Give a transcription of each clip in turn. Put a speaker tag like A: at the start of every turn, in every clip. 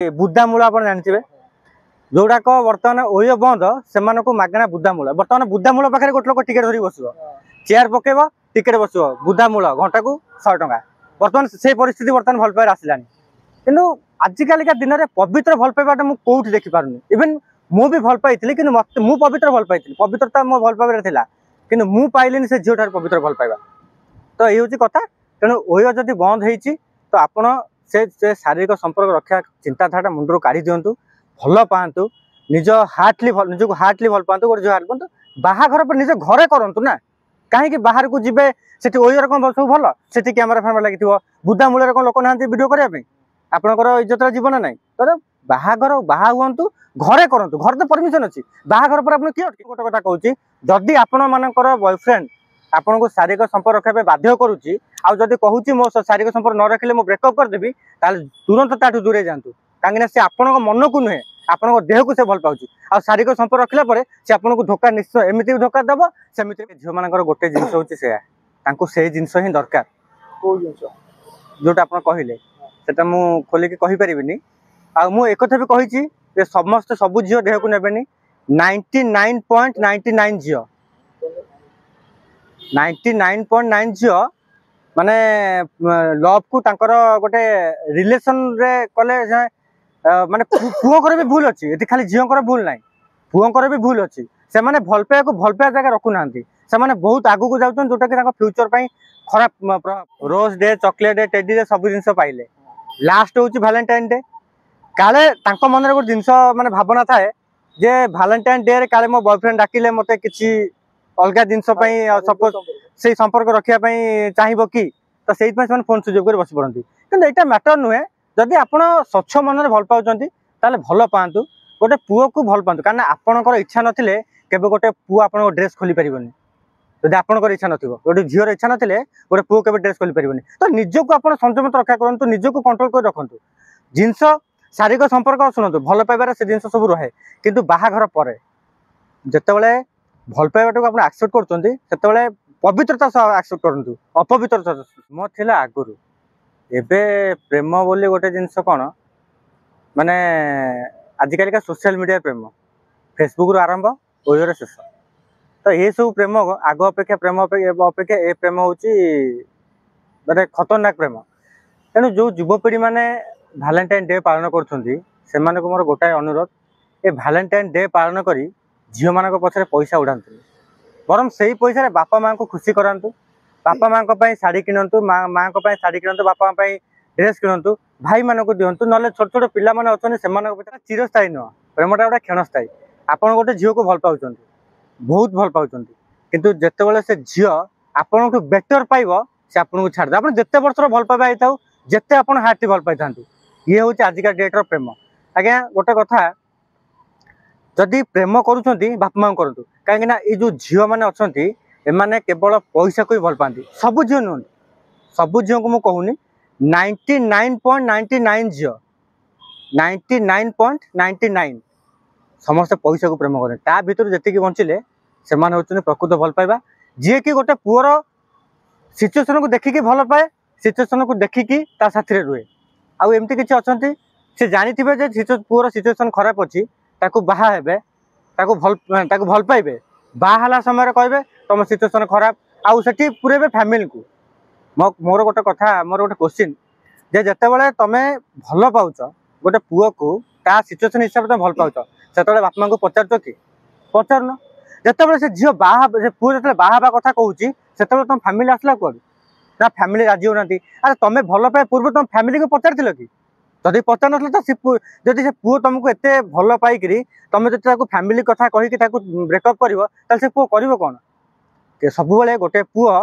A: बुदामूल आप जानते जोड़ाक बर्तमान ओय बंद से मागणा बुदामूल बर्तमान बुदामूल पाखे गोटे लोक टिकेट धरिक बस चेयर पकेब टिकेट बस बुदामूल घंटा को 100 टंका बर्तमान से परिस्थिति बर्तमान भल पाइबार आसलानी किंतु आजिकालिका दिन में पवित्र भल पाइबाटा मुझे कौटी देखिपारूनी इवेन मु भी भल पाई कि मु पवित्र भल पाई पवित्रता मो भल पाइबार था कि मुझे पाइलिनी से झील पवित्र भल पाइबा तो ये हूँ कथा तेणु ओय जदि बंद होती तो आपण से शारीरिक संपर्क रक्षा चिंताधारा मुंडर काढ़ी दिंतु भल पातु निज हार्टली निजक हार्टली भल पातु गोटे हार्ट पातु बाहाघर पर निज घरे करूँ ना कहीं बाहर को जीवे से ओयर कौन सब भल से कैमेरा फैमेरा लगी बुदा मूल कौन लोक ना वीडियो करने आपंकर इज्जत जीवन ना तो बाहाघर बाहा हूँ घरे करूँ घर तो परमिशन अच्छी बाहाघर पर आप किए गोटे कथा कहूँ जदि आपण मानकर बॉयफ्रेंड आपन को शारीरिक संपर्क रखा बाध्य करुच्ची आदि कहूँ मो शारीरिक संपर्क न रखिले मो ब्रेकअप करदेवी तुरंत ताठू दूरे जातु कहीं से आपण मन को नुहे आपण देह को से भल पाँच आ शारीरिक संपर्क रखला से आपन को धोखा निश्चय एमती भी धोखा दब सेमती झील मान गोटे जिन हूँ से जिनस ही दरकार जोटा आप कहले से मुझे खोलिकी कहीपरि आ मु एक भी कही समस्त सबू झील देह को नेबेनी 99.99 झील 99.9 झील माने लव को तांकर गोटे रिलेशन रे कले माने पुओकर भी भूल अच्छी ये खाली झीलकर भूल ना पुओकर भी भूल अच्छी से माने भल पाइबा भल पाइबा जगह रखु ना से माने बहुत आगू को जाउछन जोटा कि फ्यूचर पाई खराब प्रभाव rose day chocolate day teddy day सब जिन पाइले लास्ट हूँ वैलेंटाइन डे काले मन में गोटे जिनस माने भावना थाए जे वैलेंटाइन डे रे काले मो बॉयफ्रेंड डाकिले मते किछि अलग जिनस सपोज से संपर्क रखापी चाहिए कि तो से फोन स्विच ऑफ कर बस पड़ती कि यहाँ मैटर नुहे जदि आप स्वच्छ मन में भल पाँच भल पातु गोटे पुओ को भल पातु कारण आपणकर इच्छा नथिले केबे गोटे पुओ आप ड्रेस खोली पारिबनी जदि आपणकर इच्छा नथिबो गोटे झीर इच्छा नथिले गोटे पुओ केबे ड्रेस खोली पारिबनी तो निजको आप संयमित रक्षा करंतु निजको कंट्रोल कर रखंतु जिनस शारीरिक संपर्क शुणु भल पाइबार से जिनस सब रहे किंतु बाहाघर पर जेतेबेले भल पाइबाटा को आप एक्सेप्ट करते पवित्रता सह एक्सेप्ट करूँ अपवित्रता मो थिला आगुरु एबे प्रेम बोली गोटे जिनस कौन माने आजिकलिका सोशल मीडिया प्रेम फेसबुक रु आरंभ ओयर शेष तो ये सब प्रेम आग अपेक्षा प्रेम अपेक्षा ए प्रेम हूँ माने खतरनाक प्रेम तेणु जो युवपीढ़ी मैंने वैलेंटाइन डे पालन कर मोर गोटाए अनुरोध ए वैलेंटाइन डे पालन कर झील मान पछरे पैसा उड़ातु बरम से ही पैसा बापा माँ को खुशी करातु बापा माँ शाढ़ी किणतु माँ को शाढ़ी किणतु बापा ड्रेस किणतु भाई मान को दिंतु ना छोट छोट पिला मैंने अच्छा चिरस्थायी नुह प्रेमटा गोटे क्षणस्थायी आपड़ गोटे झील को भल पाँच बहुत भल पाँच कितु जिते से झील आपण बेटर पाइब से आपको छाड़ आप जिते वर्षर भल पाइबा होता जिते आप हार्टली भल पाई था ये हूँ आजिका डेट्र प्रेम आज्ञा गोटे कथा जदि प्रेम करुँच बापा माँ करूँ कहीं ये जो झील मैंने अच्छा एमाने केवल पैसा को ही भल पाती सबू झील नुहत सबू झील को मुझे कहूनी 99.99 झील 99.99 समस्त पैसा को प्रेम करें ता भर जी बंचिले से हूँ प्रकृत भल पाइबा जी कि गोटे पुअर सिचुएसन को देखिकी भल पाए सिचुएसन को देखिकी ता साथी रुहे आउ एमती किसी अच्छा से जानी थे पुअर सिचुएसन खराब अच्छी बाहा हेबे भल पाइबे बाहाला समय कहे तुम सिचुएसन खराब आउ से पूरे फैमिली को मोर गोटे कथा मोर गोटे क्वेश्चन जे जिते बड़े तुम भल पाच गोटे पुओ को ता सिचुएसन हिसाब से तुम भल पाच से बापा माँ को पचार कि पचारन जिते से झील बाहा पुओ जो बाहा कथा कहूँ से तुम फैमिली आसला कौन ना फैमिली राजी होना अरे तुम भल पाए पूर्व तुम फैमिली को पचार कि जदि पचार ना तो जदि से पुओ तुमको एत भल पाइक तुम जो फैमिली कथा कहीकि ब्रेकअप कर से पुओ कर कौन सब गोटे पुओ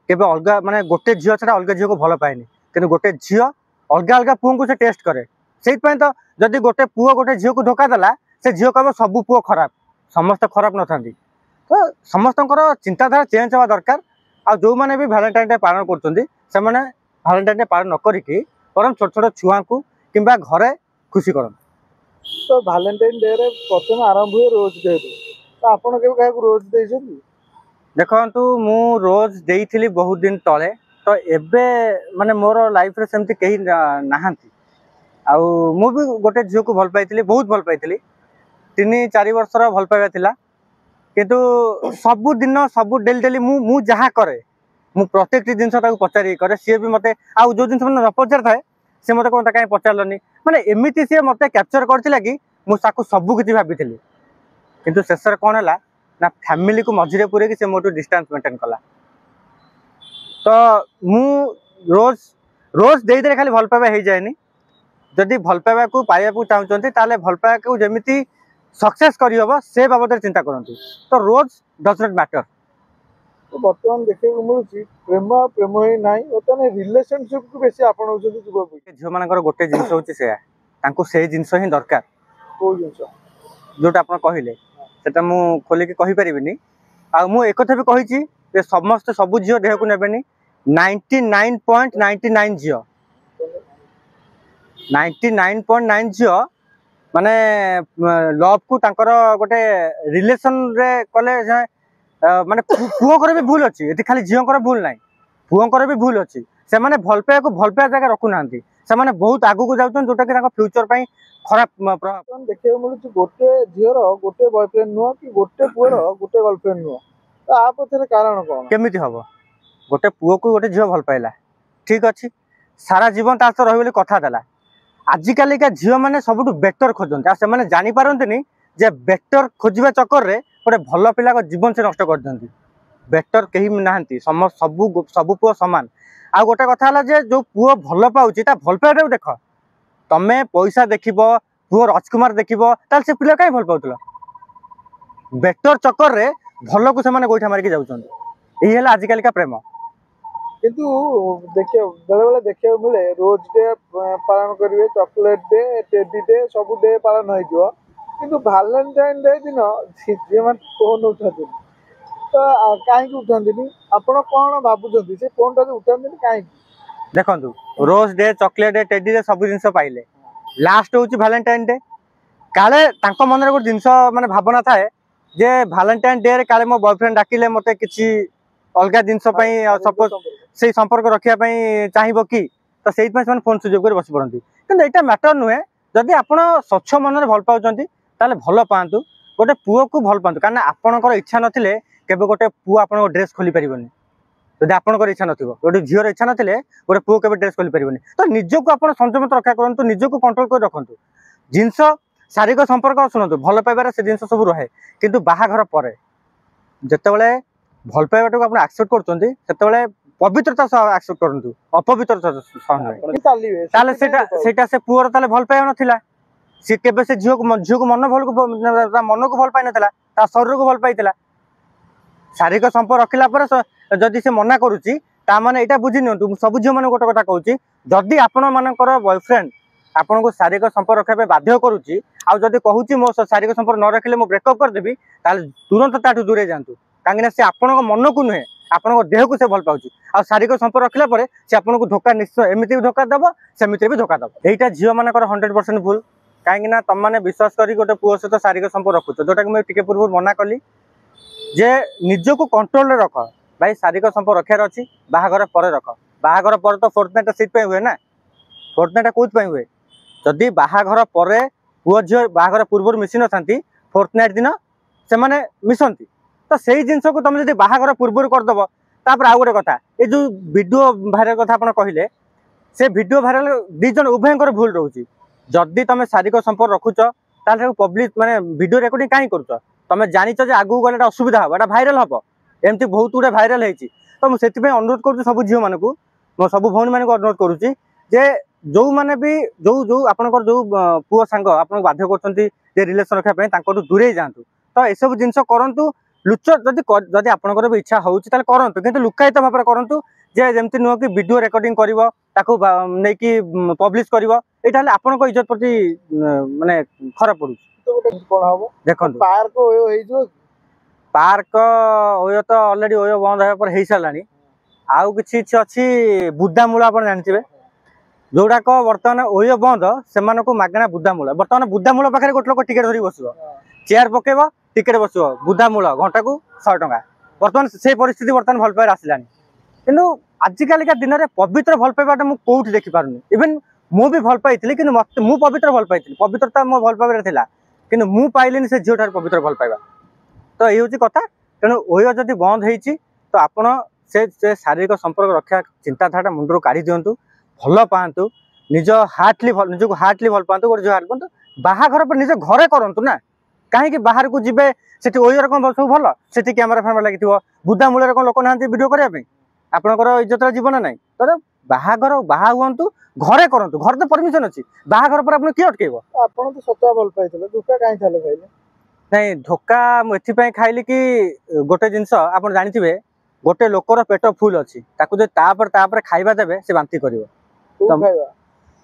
A: केवल अलग माने गोटे झील छड़ा अलग झील को भल पाएनि कि गोटे झील अलग अलग पुओ को से टेस्ट करे से तो जदि गोटे पुओ गोटे झील को धोखा देला से झील कह सब पुओ खराब समस्त खराब न था तो समस्त चिंताधारा चेंज हवा दरकार आ जो मैंने भी वैलेंटाइन डे पालन कर वैलेंटाइन डे पालन न करिकी बरम छोट छोट छुआ को किंबा घरे खुशी कर
B: तो वैलेंटाइन डे रे प्रथम आरंभ हुए रोज डे तो आपन के क्या रोज देइछन
A: देखु मु रोज देइथिली बहुत दिन तले तो एबे माने मोर लाइफ रे सेमती कहीं नाहांती आउ मु भी गोटे झील को भल पाई बहुत भल पाई 3-4 वर्षर भल पाइबा थिला किंतु सब दिन सब डेली डेली मु जहाँ करे मु प्रत्येक जिनस पचारि करे सी भी मत आउ जो जिन न पचार थाए सी मत कौन कहीं पचारलनी माने एमती सी मत कैप्चर करथिला कि मुझे सब किसी भाभी किंतु शेष कौन है ना फैमिली को मझे पूरे से मोटू डिस्टेंस मेंटेन कला तो मु रोज रोज दे दे खाली भल पाइबा हो जाए जदि भल पाइबा को पाइबा को चाहते ताले भल पाइबा को जमी सक्सेस करहब से बाबद चिंता करते तो रोज डज नॉट मैटर।
B: तो बर्तमान देखा मिलूँ प्रेम प्रेम ही ना बर्तमान रिलेशनशिप को बेसी आपड़ युवपीढ़ी
A: झील मान गोटे जिन हूँ से जिनस ही दरकार
B: कौ जिन
A: जोटा आप कहले से मु खोलिकी कहीपरि आउ एक भी कही समस्त सब झील देह को ने 99.99 झील 99.9 झील माने लव को तांकर गोटे रिलेशन रे कले माने पुओकर भी भूल अच्छी ये खाली झील भूल ना पुओकर भी भूल अच्छी से माने भल पाइबा को भल पाइबा जगह रखु ना से माने बहुत आगू को जाउछन जोटा कि फ्यूचर पाई खराब प्रभाव
B: देखा मिलूँ गोटे झीर गोटे बॉयफ्रेंड नुह कि गोटे पुअर गोटे गर्लफ्रेंड नुह तो आ पछरे कारण कौन
A: केमिति हबो गोटे पुओ को गोटे झील भल पाइला ठीक अच्छी सारा जीवन ता सह रही कथा देला आजिकालिका झील मैंने सबुठ बेटर खोजते से मैंने जापारती जे बेटर खोजा चक्कर रे गोटे भल पिला जीवन से नष्ट कर दिखती बेटर कहीं ना सब सब पुओ सामान आ गोटे कथा है जे जो पुओ भल पाऊँ भल पाइबा देख तमें पैसा देख पुओ राजकुमार देख से पिला कहीं भल पाला बेटर चक्कर रे भल को से गोईठा मारिक जाऊँगी यही आजिकल का प्रेम
B: किंतु देखिए बेले बेले देखा मिले रोज डे पालन करेंगे चॉकलेट डे टेडी डे सब डे पालन हो किंतु वैलेंटाइन डे दिन झी मैंने फोन उठाते तो कहीं उठाती आपड़ कौन भावुं से फोन टा उठाते कहीं
A: देखु rose day chocolate day teddy day सब जिन पाइले लास्ट हूँ वैलेंटाइन डे काले मन में गोटे जिन माने भावना थाए जे वैलेंटाइन डे काले मो बॉयफ्रेंड डाकिले मते किसी अलग जिन सपोज से संपर्क रखापी चाहिए कि तो से फोन सुजोग कर बस पड़ती कि यहाँ मैटर नुहे जदि आप स्वच्छ मन में भल पाँच भल पातु गोटे पुओ को भल पातु कारण आपणकर इच्छा नथिले केबे गोटे पुओ आप ड्रेस खोली पारिबनी जदि आपणकर इच्छा नथिबो गोटे झीर इच्छा नथिले गोटे पुओ केबे ड्रेस खोली पारिबनी तो निजको आप संयमित रक्षा करंतु निजको कंट्रोल कर रखंतु जिनस शारीरिक संपर्क शुणु भल पाइबार से जिन सब रहे किंतु बाहाघर पर जितेबाला भल पाइबाटा को आप एक्सेप्ट करते पवित्रता एक्सेप्ट करूँ अपवित्रता से पुअर भल पाइबा ना सी के से झील को मन भल को मन को भल पाई ना शरीर को भल पाई शारीरिक संपर्क रखला जदि से मना करुच्ची ताने यहाँ बुझी नि सब झील मैंने गोटे कथा कहूँ जदि आपण मानकर बॉयफ्रेंड आपन को शारीरिक संपर्क रखा बाध्य करुच्ची आदि कहूँ मो शारीरिक संपर्क न रखिले ब्रेकअप करदेवी तुरंत ताठू दूरे जातु कहीं से आपण मन को नुहे आपण देह को से भल पाऊँ आ शारीरिक संपर्क रखला से आपको धोखा निश्चय एमती भी धोखा दब सेमती भी धोखा दब यहाँ झील मानकर 100% भूल कहीं तुम मैंने विश्वास कर गोटे पुओ सहित शारीरिक संपर्क रखुच जोटा कि मुझे पूर्व मना कली जे निज को कंट्रोल रख भाई शारीरिक संपर्क रखार अच्छी बाहाघर पर रख बाहाघर पर तो फोर्थ नाइट हुए ना फोर्थ नाइट कौन हुए जदि बाहाघर पर पुओ झील बाहाघर पूर्व मिसी न फोर्थ नाइट दिन से मिसती तो से जिन को तुम जब बाहाघर पूर्व करदेव तापर आउ गोटे कथा ये जो वीडियो भाइराल कथा आप कहले से वीडियो भाइराल दीज उभयर भूल रोचे जदि तुम शारीरिक संपर्क रखुच पब्लिक माने वीडियो रिकॉर्डिंग कहीं करुच तुम जानिच आगू गले असुविधा हम यहाँ भाइराल हम एमती बहुत गुड़ा भाइराल होती तो मुझे अनुरोध करुँ सब झील मानक मो सब भौणी मानक अनुरोध करुच्ची जे जो मैंने भी जो जो आपंकर जो पुओ सांग आपको बाध्य कर रिलेसन रखापी दूरे जातु तो यू जिन करूँ लुच जदि आपंकर भी इच्छा होती करूँ कि लुकायित भाव में करूँ जे जमती नुह कि वीडियो रिकॉर्डिंग कर पब्लिश कर यहाँ आपण इज्जत प्रति माने खराब पड़ू देखो पार्क ओयो तो ऑलरेडी ओयो बंद होगा हो सारा आउ कि अच्छी बुदामूल आप जानते जोड़ाक बर्तमान ओयो बंद से मागणा बुदामूल बर्तमान बुदामूल पाखे गोटे लोक टिकेट धरी बस चेयर पकेब टिकेट बस बुदामूल घंटा को 100 टंका बर्तमान से परिस्थिति बर्तमान भल पाइबार आसलानी किंतु आजिकालिका दिन में पवित्र भल पाइबाटा मुझे कौटी देखिपारूनी इवेन मु भी भल पाई कि मत मु पवित्र भल पाई पवित्रता मो भल पाइबार थिला कि मु पाइलिनी से झील पवित्र भल पाइबा तो ये हूँ कथा तेणु ओय जदि बंद होती तो आपण से शारीरिक संपर्क रक्षा चिंताधारा मुंडू काढ़ी दिंतु भल पातु निज हार्टली निजक हार्टली भल पातु गोटे हार्ट पातु बाहाघर पर निज घरे करूँ ना कहीं बाहर को जीवे से ओयर कौन सब भल से कैमेरा फैमेरा लगी बुदा मूल कौन लोक ना वीडियो करने आपंकर इज्जत जीवन ना तो बाहाघर बाहा हूँ घरे करूँ घर तो परमिशन अच्छी बाहाघर पर आप किए अटकेब
B: ଆପଣ ତ ସତ ଭଲ ପାଇଥିଲେ ଧୋକା କାହିଁ ତାହେଲେ ଖାଇଲେ
A: नहीं धोखा मुझे खाइली कि गोटे जिनस आप जानते गोटे लोकर पेट फुल अच्छी तापर खाଇବା देवे से बांति कर
B: କୋଉ ଖାଇବା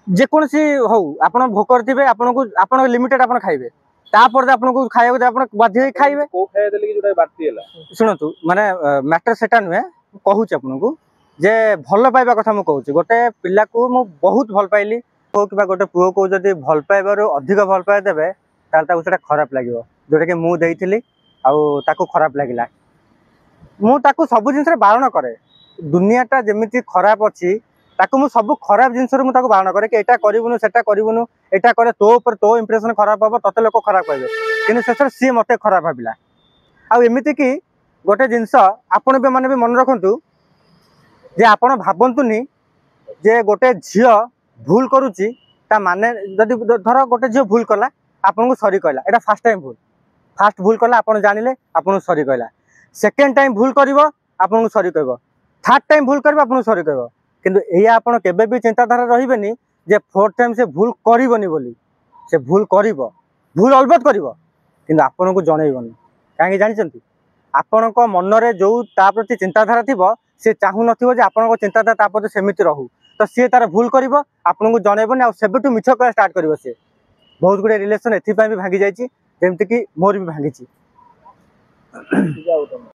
A: जेकोसी हौ आप भोकर थे आपको लिमिटेड आप खाइबे तापर आपको खाया बाध्य खाइबे
C: को खाया देले कि जोटा बाती हला
A: शुणु माने मैटर सेटा नुहे कहूँ आपको जे भल पाइबा कथा मुझे कहूँ गोटे पिला को मु बहुत भल पाइली कि गोटे पुओ को जब भल पाइबार अधिक भल पाइ देवे तार खराब लगे जोटा कि मुझे आउ खराब लगिला मुझे सब जिन बारण करे दुनियाटा जमी खराब अच्छी ताकू मु सब खराब जिनस मुझे बारण करे कि एटा करूनु सेटा करूनु एटा करे तो ऊपर तो इंप्रेशन खराब हम तते लोक खराब कहे कि शेष सी मत खराब भाविला आमती कि गोटे जिनस आपण भी मैंने भी मन रखु जे आपण भावतुनि जे गोटे झील भूल करुच्ची ता माने जदि धर गोटे झील भूल कला आपन को सॉरी कहला एटा फर्स्ट टाइम भूल फास्ट भूल कला आपन जानिले आपन सॉरी कहला सेकेंड टाइम भूल करिवो आपन को सॉरी कहबो थर्ड टाइम भूल करिवो आपन को सॉरी कहबो किंतु एया आपन केबे भी चिंताधारा रहिबेनी जे फोर्थ टाइम से भूल करिवोनी बोली से भूल करिवो भूल अलबत करिवो किंतु आपन को जणैबोनी काहे जानिचंती आपन को मन रे जो ता प्रति चिंताधारा थिबो से चाहू नथिबो जे आपन को चिंताधारा ता प्रति सेमिति रहू तो सी तार भूल करिवो आपन को जणैबोनी आ सेबेटू मिछ कह स्टार्ट करिवो से बहुत गुडे रिलेशन एथि पय भी भांगी जायछि जेमति कि मोर भी भांगीछि।